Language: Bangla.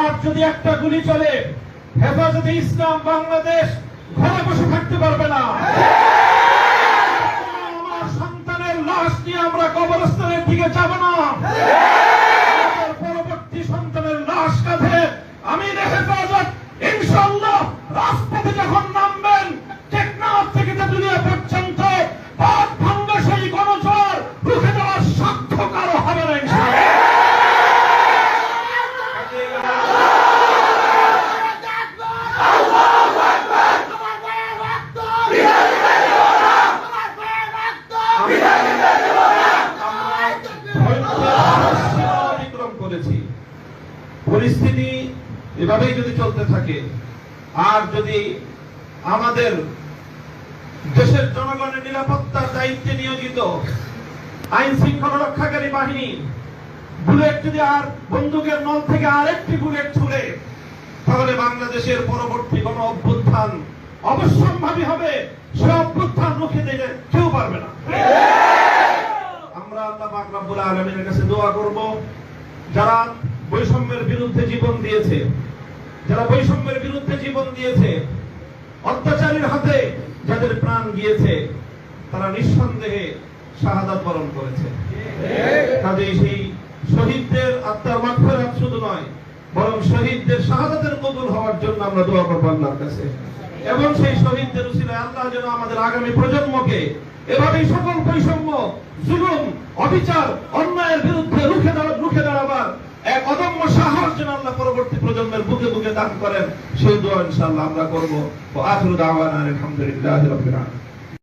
আর যদি একটা গুলি চলে, হেফাজতে ইসলাম বাংলাদেশ ঘরে বসে থাকতে পারবে না। আমার সন্তানের লাশ নিয়ে আমরা কবরস্থানের দিকে যাব না। পরবর্তী সন্তানের লাশ কাঁধে আমির হেফাজত ইনশাআল্লাহ রাজপথে যখন নামবেন, টেকনাফ থেকে তেতুলিয়া পর্যন্ত পথ ভাঙ্গা সেই গণজোয়ার রুখে দেওয়ার সাধ্য কারো হবে না ইনশাআল্লাহ। পরিস্থিতি এভাবেই যদি চলতে থাকে, আর যদি আমাদের দেশের জনগণের নিরাপত্তার দায়িত্বে নিয়োজিত আইন শৃঙ্খলা রক্ষাকারী বাহিনী বুলেট যদি আর বন্দুকের নল থেকে আরেকটি বুলেট ছুড়ে, তাহলে বাংলাদেশের পরবর্তী কোন অভ্যুত্থান অবশ্যম্ভাবী হবে। সে অভ্যুত্থান রুখে দিতে কেউ পারবে না। আমরা আল্লাহ পাক রব্বুল আলামিনের কাছে দোয়া করব, যারা বৈষম্যের বিরুদ্ধে জীবন দিয়েছে, যারা বৈষম্যের বিরুদ্ধে জীবন দিয়েছে, অত্যাচারীর হাতে যাদের প্রাণ গিয়েছে, তারা নিঃসন্দেহে শাহাদাত বরণ করেছে। কাজেই সেই শহীদদের আত্মার মাগফিরাত শুধু নয়, বরং শহীদদের শাহাদাতের কবুল হওয়ার জন্য আমরা দোয়া করব আল্লাহর কাছে। এবং সেই শহীদদের উসিলায় আল্লাহ যেন আমাদের আগামী প্রজন্মকে এভাবেই সকল বৈষম্য, জুলুম, অবিচার, অন্যায়ের বিরুদ্ধে রুখে দাঁড়াবার এক অদম্য সাহস যেন আল্লাহ পরবর্তী প্রজন্মের বুকে বুকে দান করেন, সেই দোয়া ইনশাআল্লাহ আমরা করব। ওয়া আখিরু দাওয়ানা আলহামদুলিল্লাহি রাব্বিল আলামিন।